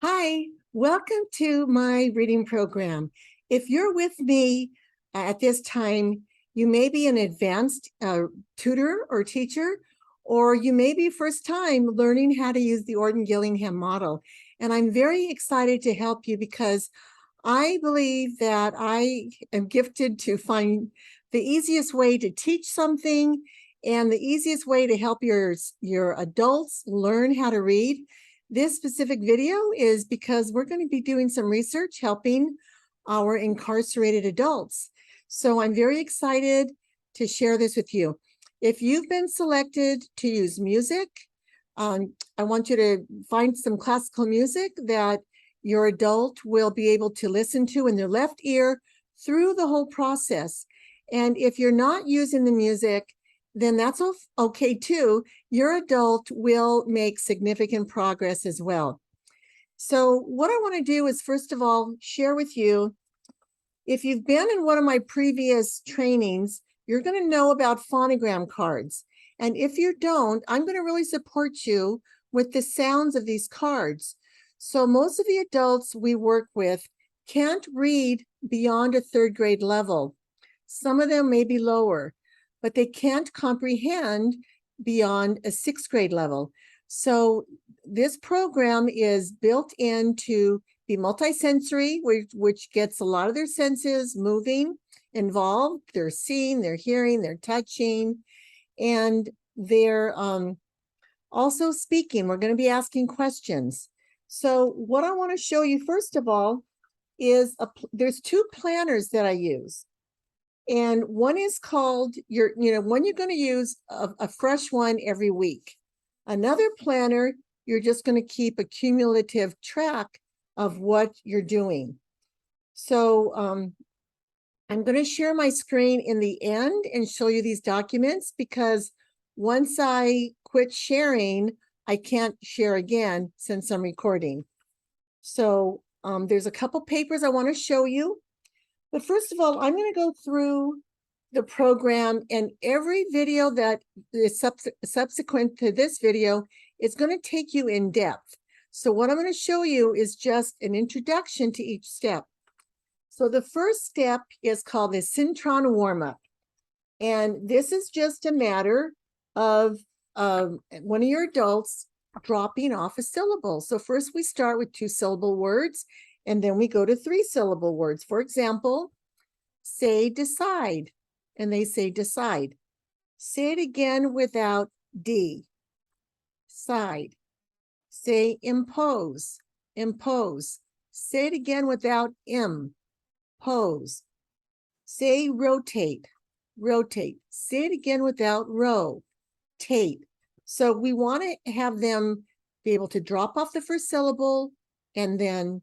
Hi, welcome to my reading program. If you're with me at this time, you may be an advanced tutor or teacher, or you may be first time learning how to use the Orton Gillingham model. And I'm very excited to help you because I believe that I am gifted to find the easiest way to teach something and the easiest way to help your adults learn how to read. This specific video is because we're going to be doing some research helping our incarcerated adults. So I'm very excited to share this with you. If you've been selected to use music, I want you to find some classical music that your adult will be able to listen to in their left ear through the whole process. And if you're not using the music, then that's okay too. Your adult will make significant progress as well. So what I want to do is, first of all, share with you, if you've been in one of my previous trainings, you're going to know about phonogram cards. And if you don't, I'm going to really support you with the sounds of these cards. So most of the adults we work with can't read beyond a third grade level. Some of them may be lower, but they can't comprehend beyond a sixth grade level. So this program is built in to be multisensory, which gets a lot of their senses moving, involved. They're seeing, they're hearing, they're touching, and they're also speaking. We're going to be asking questions. So what I want to show you, first of all, is there's two planners that I use. And one is called one you're going to use a fresh one every week. Another planner, you're just going to keep a cumulative track of what you're doing. So I'm going to share my screen in the end and show you these documents, because once I quit sharing, I can't share again since I'm recording. So there's a couple papers I want to show you. But first of all, I'm going to go through the program, and every video that is subsequent to this video is going to take you in depth. So what I'm going to show you is just an introduction to each step. So the first step is called the Cintron warm-up. And this is just a matter of one of your adults dropping off a syllable. So first we start with 2-syllable words, and then we go to 3-syllable words. For example, say decide, and they say decide. Say it again without D. Side. Say impose. Impose. Say it again without M. Pose. Say rotate. Rotate. Say it again without row. Tate. So we want to have them be able to drop off the first syllable and then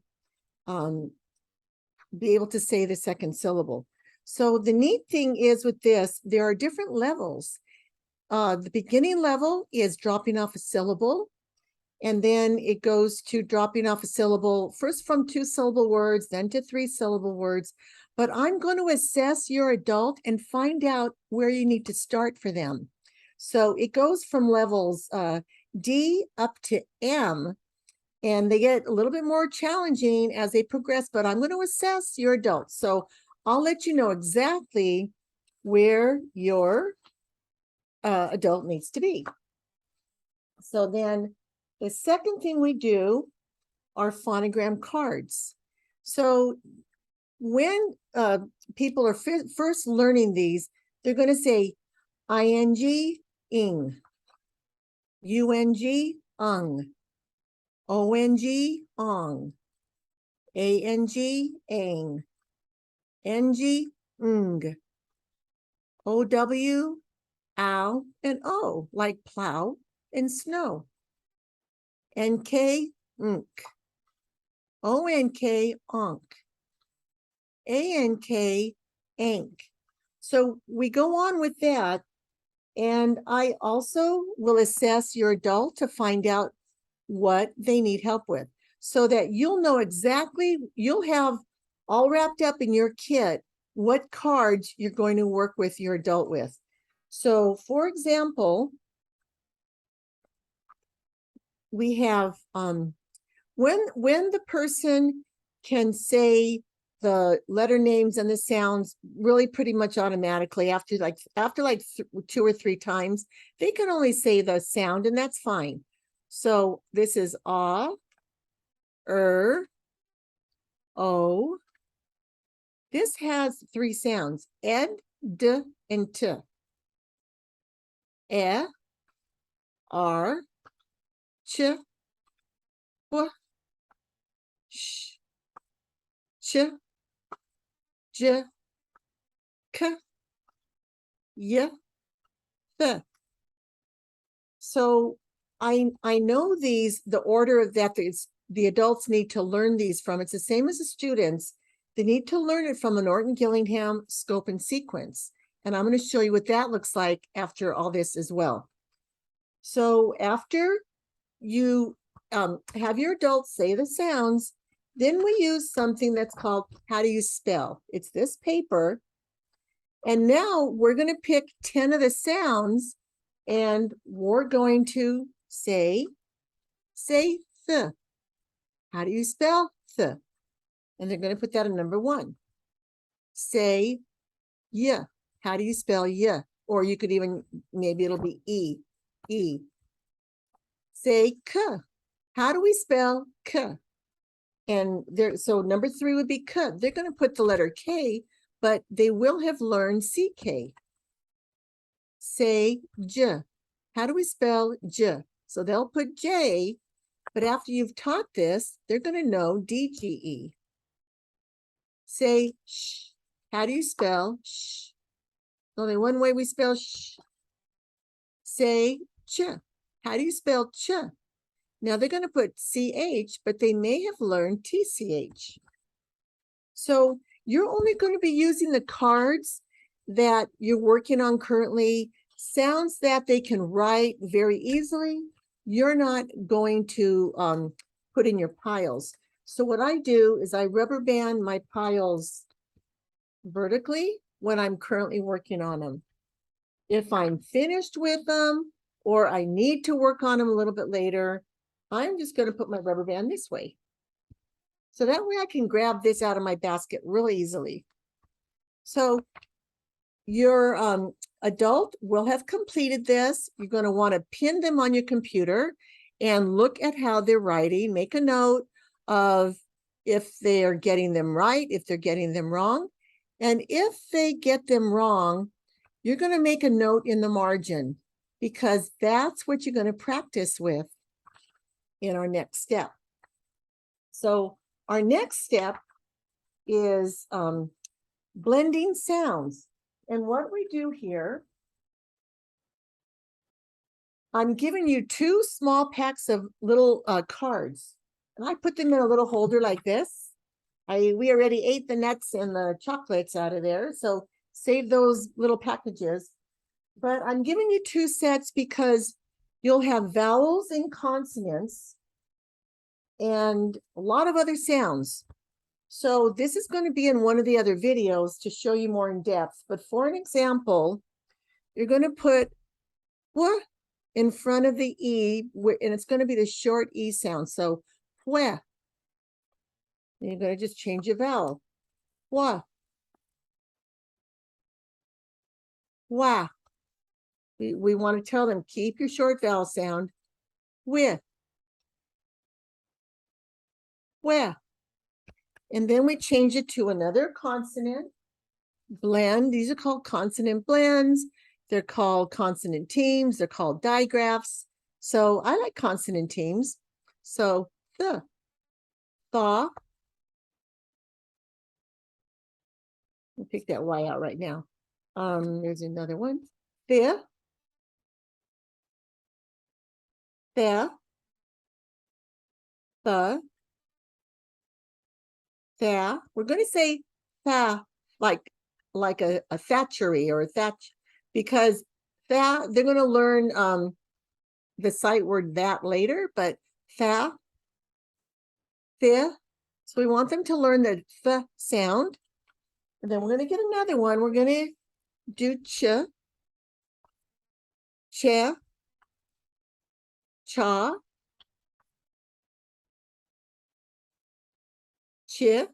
be able to say the second syllable. So the neat thing is with this, there are different levels. The beginning level is dropping off a syllable, and then it goes to dropping off a syllable, first from 2-syllable words, then to 3-syllable words. But I'm going to assess your adult and find out where you need to start for them. So it goes from levels D up to M, and they get a little bit more challenging as they progress, but I'm going to assess your adult. So I'll let you know exactly where your adult needs to be. So then the second thing we do are phonogram cards. So when people are first learning these, they're going to say ing, ing, ung, ung, ONG, ong, ANG, ang, NG, ng, OW, ow, and O, like plow and snow. NK, nk, ONK, onk, ANK, ank. So we go on with that, and I also will assess your adult to find out what they need help with, so that you'll know exactly, you'll have all wrapped up in your kit what cards you're going to work with your adult with. So for example, we have when the person can say the letter names and the sounds really pretty much automatically after like 2 or 3 times, they can only say the sound, and that's fine. So this is ah, o. This has 3 sounds: ed, d, and t. E, r, ch, w, sh, ch, j, k, y, th. So I know these, the order that the adults need to learn these from. It's the same as the students. They need to learn it from an Orton Gillingham scope and sequence. And I'm going to show you what that looks like after all this as well. So after you have your adults say the sounds, then we use something that's called how do you spell. It's this paper. And now we're going to pick 10 of the sounds, and we're going to say th. How do you spell th? And they're going to put that in number 1. Say y. How do you spell y? Or you could even, maybe it'll be e. Say k. How do we spell k? And there, so number 3 would be k. They're going to put the letter k, but they will have learned ck. Say j. How do we spell j? So they'll put j, but after you've taught this, they're going to know dge. Say sh. How do you spell sh? Only one way we spell sh. Say ch. How do you spell ch? Now they're going to put ch, but they may have learned tch. So you're only going to be using the cards that you're working on currently, sounds that they can write very easily. You're not going to put in your piles. So what I do is I rubber band my piles vertically when I'm currently working on them. If I'm finished with them or I need to work on them a little bit later, I'm just going to put my rubber band this way. So that way I can grab this out of my basket really easily. So your adult will have completed this. You're going to want to pin them on your computer and look at how they're writing. Make a note of if they are getting them right, if they're getting them wrong. And if they get them wrong, you're going to make a note in the margin, because that's what you're going to practice with in our next step. So our next step is blending sounds. And what we do here, I'm giving you 2 small packs of little cards. And I put them in a little holder like this. We already ate the nuts and the chocolates out of there, so save those little packages. But I'm giving you 2 sets because you'll have vowels and consonants and a lot of other sounds. So this is going to be in one of the other videos to show you more in depth. But for an example, you're going to put w in front of the e, and it's going to be the short e sound. So pwe. You're going to just change your vowel. Wa. Wa. We want to tell them, keep your short vowel sound. With. Where. And then we change it to another consonant. Blend. These are called consonant blends. They're called consonant teams. They're called digraphs. So I like consonant teams. So the, thaw. We'll pick that Y out right now. There's another one. There. There. The. There. We're going to say tha, like a thatchery or a thatch, because that they're going to learn the sight word that later, but tha, the. So we want them to learn the th sound. And then we're going to get another one. We're going to do ch, cha, cha, ch,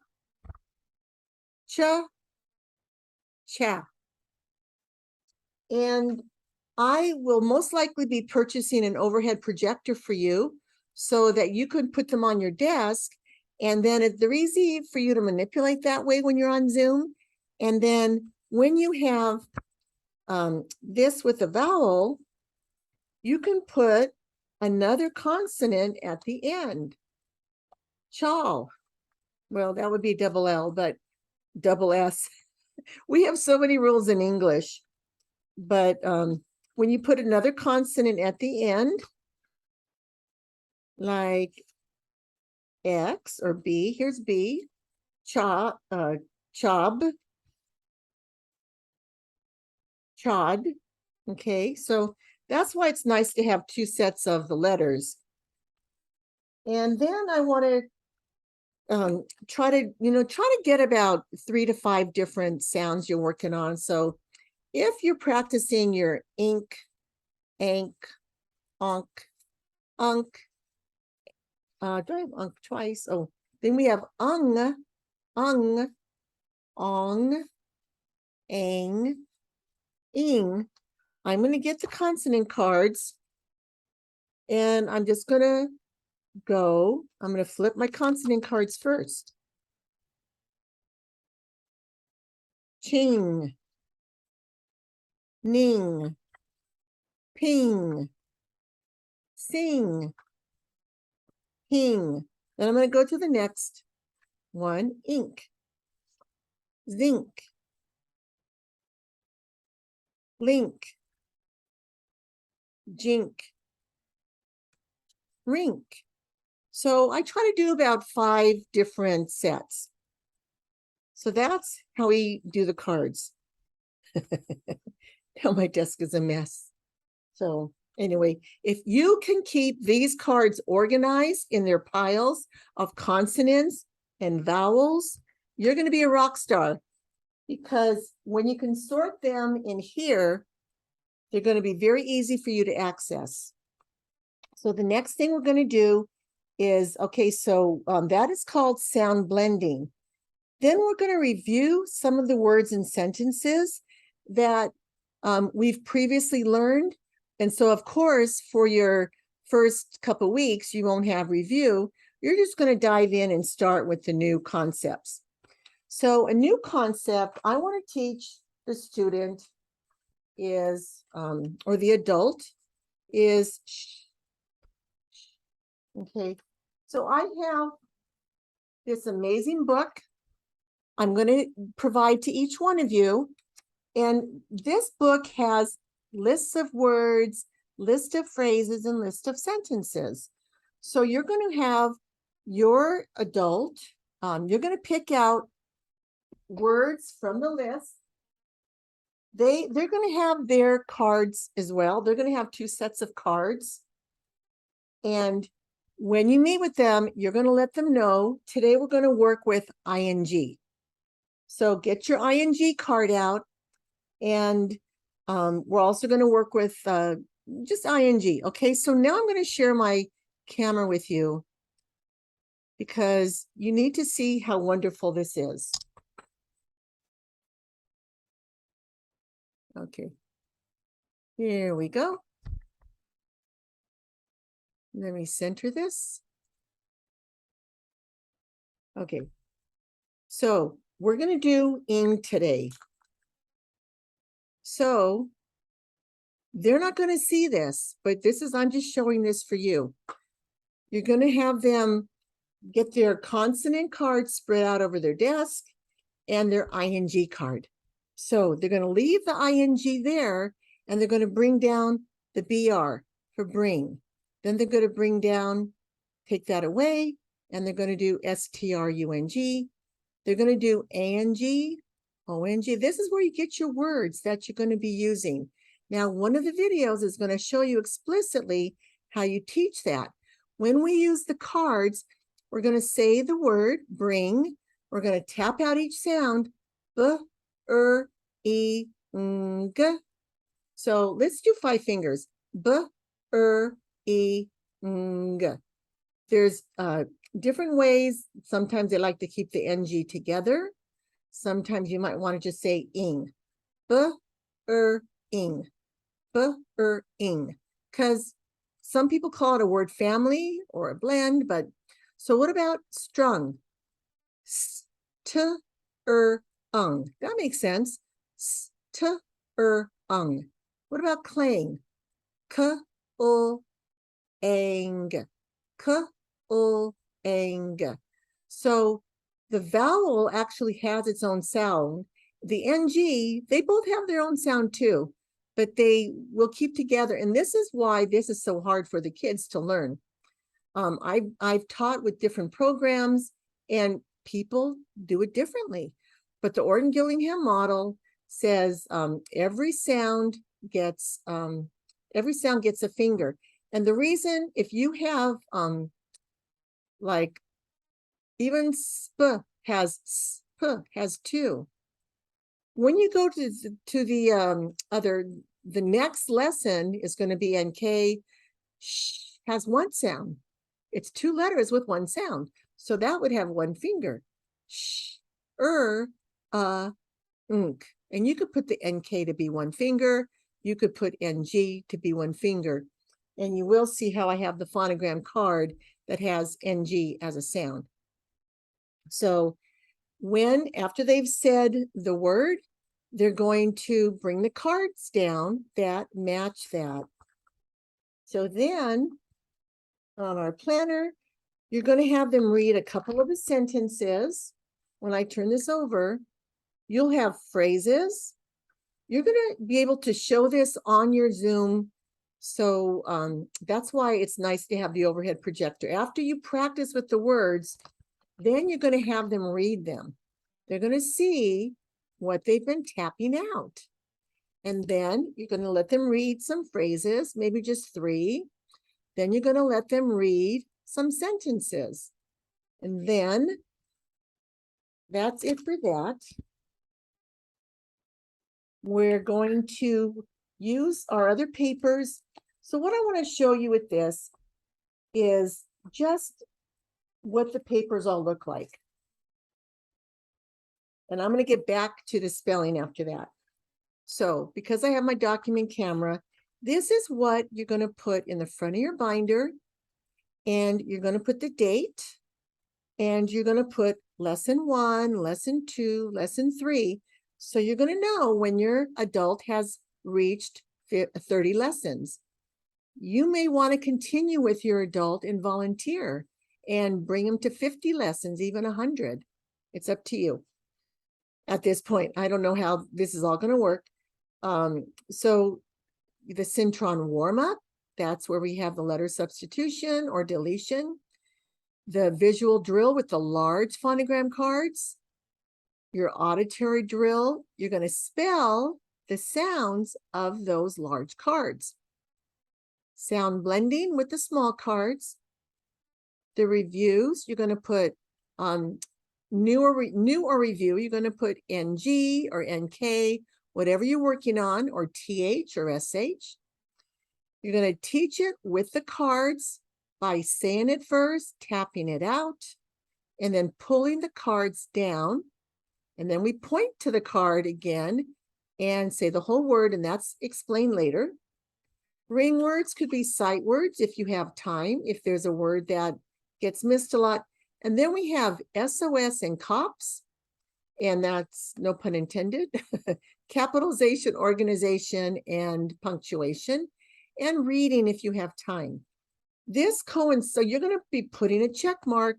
cha. And I will most likely be purchasing an overhead projector for you so that you could put them on your desk. And then they're easy for you to manipulate that way when you're on Zoom. And then when you have this with a vowel, you can put another consonant at the end. Chaw. Well, that would be double L, but double S. We have so many rules in English. But when you put another consonant at the end, like X or B, here's B, chob, chod. Okay, so that's why it's nice to have two sets of the letters. And then I want to try to get about 3 to 5 different sounds you're working on. So if you're practicing your ink, ank, onk, unk, do I have unk twice? Oh, then we have ong, ong, ang, ing. I'm going to get the consonant cards and I'm just going to I'm going to flip my consonant cards first. Ching, ning, ping, sing, ping. Then I'm going to go to the next one, ink, zinc, link, jink, rink. So I try to do about 5 different sets. So that's how we do the cards. Now my desk is a mess. So anyway, if you can keep these cards organized in their piles of consonants and vowels, you're going to be a rock star, because when you can sort them in here, they're going to be very easy for you to access. So the next thing we're going to do is, okay, so that is called sound blending. Then we're going to review some of the words and sentences that we've previously learned. And so, of course, for your first couple of weeks, you won't have review. You're just going to dive in and start with the new concepts. So a new concept I want to teach the student is, or the adult is, okay. So I have this amazing book I'm going to provide to each one of you. And this book has lists of words, list of phrases, and list of sentences. So you're going to have your adult, you're going to pick out words from the list. They're going to have their cards as well. They're going to have 2 sets of cards. And when you meet with them, you're going to let them know, today we're going to work with ing. So get your ing card out. And we're also going to work with just ing. Okay, so now I'm going to share my camera with you because you need to see how wonderful this is. Okay, here we go. Let me center this. Okay, so we're going to do ing today. So they're not going to see this, but I'm just showing this for you. You're going to have them get their consonant card spread out over their desk and their ing card. So they're going to leave the ing there and they're going to bring down the br for bring. Then they're going to bring down, take that away, and they're going to do strung. They're going to do ang, ong. This is where you get your words that you're going to be using. Now, one of the videos is going to show you explicitly how you teach that. When we use the cards, we're going to say the word bring. We're going to tap out each sound. B, e, ng. So let's do 5 fingers. B, e, ng. There's different ways. Sometimes they like to keep the NG together. Sometimes you might want to just say ing, ing, ing, because some people call it a word family or a blend, but so what about strung? Ung. That makes sense. Ung. What about clang? Ang. Ang. So the vowel actually has its own sound. The NG, they both have their own sound too, but they will keep together. And this is why this is so hard for the kids to learn. I've taught with different programs and people do it differently. But the Orton Gillingham model says every sound gets a finger. And the reason, if you have like even sp has two. When you go to the the next lesson is going to be NK, has one sound. It's two letters with one sound. So that would have one finger. Sh, unk. And you could put the NK to be one finger. You could put NG to be one finger. And you will see how I have the phonogram card that has NG as a sound. So after they've said the word, they're going to bring the cards down that match that. So then on our planner, you're going to have them read a couple of the sentences. When I turn this over, you'll have phrases. You're going to be able to show this on your Zoom. So that's why it's nice to have the overhead projector. After you practice with the words, then you're going to have them read them. They're going to see what they've been tapping out. And then you're going to let them read some phrases, maybe just 3. Then you're going to let them read some sentences. And then that's it for that. We're going to use our other papers. So what I want to show you with this is just what the papers all look like. And I'm going to get back to the spelling after that. So because I have my document camera, this is what you're going to put in the front of your binder. And you're going to put the date. And you're going to put lesson 1, lesson 2, lesson 3. So you're going to know when your adult has reached 30 lessons. You may want to continue with your adult and volunteer and bring them to 50 lessons, even 100. It's up to you. At this point, I don't know how this is all going to work. So the Cintron warm-up, that's where we have the letter substitution or deletion. The visual drill with the large phonogram cards. Your auditory drill, you're going to spell the sounds of those large cards. Sound blending with the small cards. The reviews, you're going to put new or review, you're going to put NG or NK, whatever you're working on, or TH or SH. You're going to teach it with the cards by saying it first, tapping it out, and then pulling the cards down. And then we point to the card again and say the whole word, and that's explained later. Ring words could be sight words if you have time, if there's a word that gets missed a lot. And then we have SOS and COPS, and that's no pun intended, capitalization, organization, and punctuation, and reading if you have time. This coincides, so you're going to be putting a check mark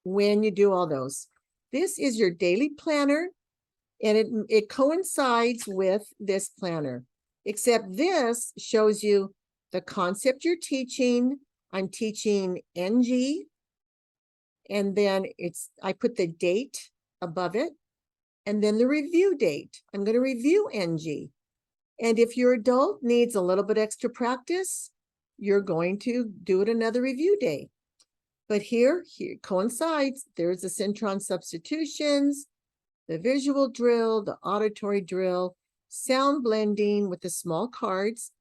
when you do all those. This is your daily planner, and it coincides with this planner, except this shows you the concept you're teaching. I'm teaching NG, and then I put the date above it, and then the review date. I'm going to review NG. And if your adult needs a little bit extra practice, you're going to do it another review day. But here coincides. There's the Cintron substitutions, the visual drill, the auditory drill, sound blending with the small cards.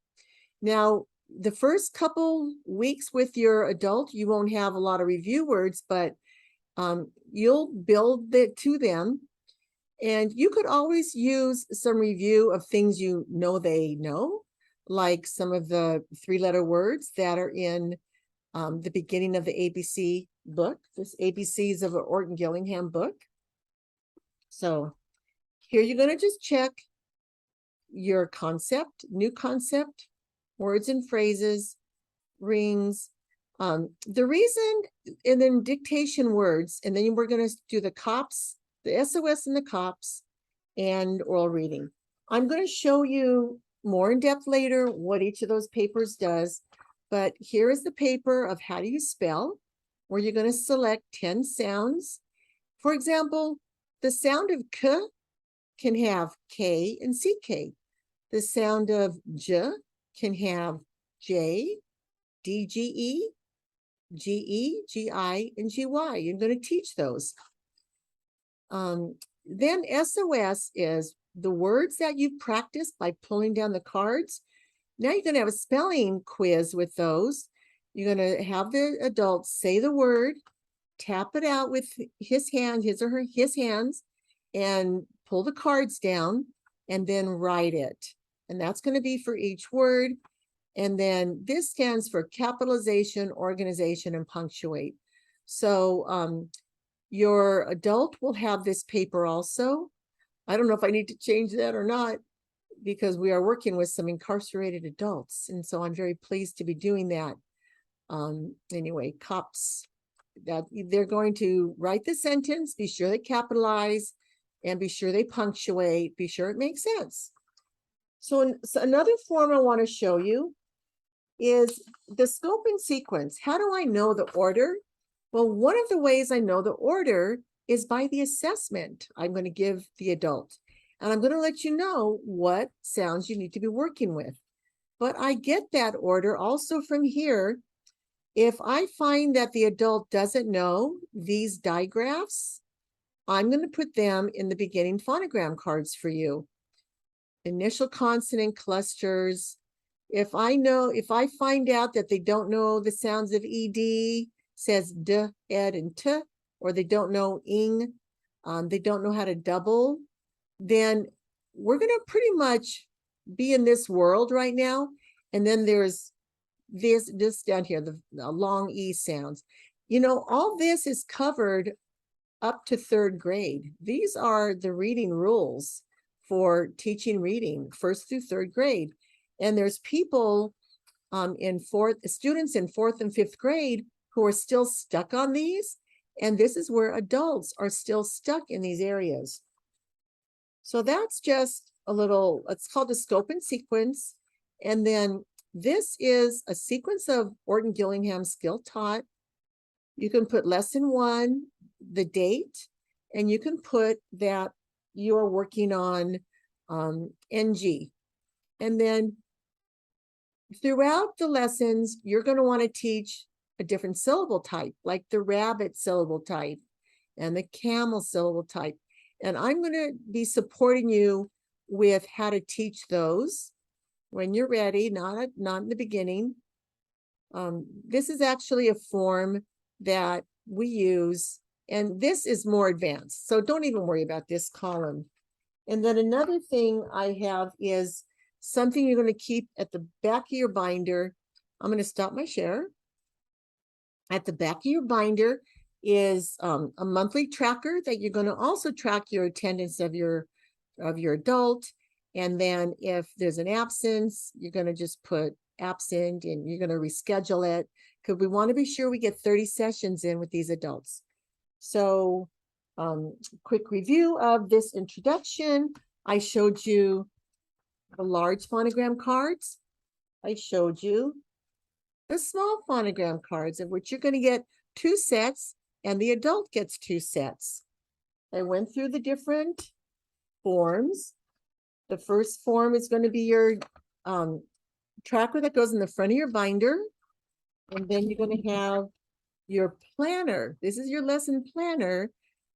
Now, the first couple weeks with your adult, you won't have a lot of review words, but you'll build it to them. And you could always use some review of things you know they know, like some of the 3-letter words that are in the beginning of the ABC book, this ABCs of an Orton Gillingham book. So here you're going to just check your concept, new concept, words and phrases, rings, the reason, and then dictation words, and then we're going to do the COPS, the SOS and the COPS, and oral reading. I'm going to show you more in depth later what each of those papers does, but here is the paper of how do you spell, where you're going to select 10 sounds. For example, the sound of K can have K and CK. The sound of J can have J, DGE, GE, GI, and GY. You're going to teach those. Then SOS is the words that you practiced by pulling down the cards. Now you're going to have a spelling quiz with those. You're going to have the adult say the word, tap it out with his hand, his or her, his hands, and pull the cards down, and then write it. And that's going to be for each word. And then this stands for capitalization, organization, and punctuate. So your adult will have this paper also. I don't know if I need to change that or not, because we are working with some incarcerated adults. And so I'm very pleased to be doing that. Anyway, COPS, that they're going to write the sentence, be sure they capitalize, and be sure they punctuate, be sure it makes sense. So another form I want to show you is the scope and sequence. How do I know the order? Well, one of the ways I know the order is by the assessment I'm going to give the adult. And I'm going to let you know what sounds you need to be working with. But I get that order also from here. If I find that the adult doesn't know these digraphs, I'm going to put them in the beginning phonogram cards for you. Initial consonant clusters. If I find out that they don't know the sounds of ED, says D, ed, and T, or they don't know ing, they don't know how to double, then we're going to pretty much be in this world right now. And then there's this down here, the long E sounds. You know, all this is covered up to 3rd grade. These are the reading rules for teaching reading, 1st through 3rd grade. And there's people students in 4th and 5th grade who are still stuck on these. And this is where adults are still stuck in these areas. So that's just a little, it's called a scope and sequence. And then this is a sequence of Orton Gillingham skill taught. You can put lesson 1, the date, and you can put that you are working on NG. And then throughout the lessons, you're going to want to teach a different syllable type, like the rabbit syllable type and the camel syllable type. And I'm going to be supporting you with how to teach those when you're ready, not in the beginning. This is actually a form that we use, and this is more advanced. So don't even worry about this column. And then another thing I have is something you're going to keep at the back of your binder. I'm going to stop my share. At the back of your binder is a monthly tracker that you're going to also track your attendance of your adult. And then if there's an absence, you're going to just put absent and you're going to reschedule it, because we want to be sure we get 30 sessions in with these adults. So quick review of this introduction. I showed you the large phonogram cards. I showed you the small phonogram cards, of which you're going to get 2 sets and the adult gets 2 sets. I went through the different forms. The first form is going to be your tracker that goes in the front of your binder. And then you're going to have your planner. This is your lesson planner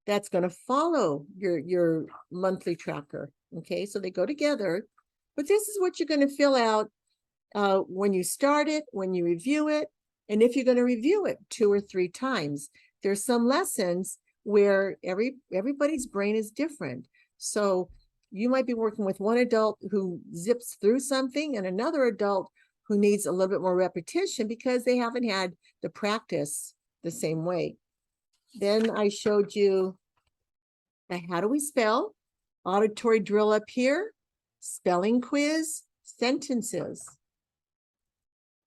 that's going to follow your monthly tracker. Okay, so they go together. But this is what you're going to fill out when you start it, when you review it, and if you're going to review it 2 or 3 times. There's some lessons where everybody's brain is different. So you might be working with one adult who zips through something and another adult who needs a little bit more repetition because they haven't had the practice the same way. Then I showed you the how do we spell, auditory drill up here, spelling quiz, sentences.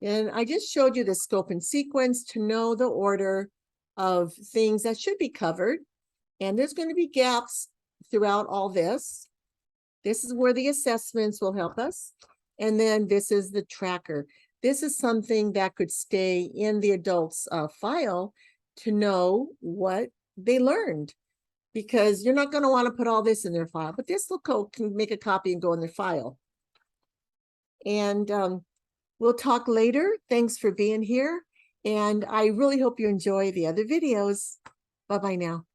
And I just showed you the scope and sequence to know the order of things that should be covered. And there's going to be gaps throughout all this. This is where the assessments will help us. And then this is the tracker. This is something that could stay in the adult's file to know what they learned, because you're not going to want to put all this in their file, but this can make a copy and go in their file. And we'll talk later. Thanks for being here. And I really hope you enjoy the other videos. Bye-bye now.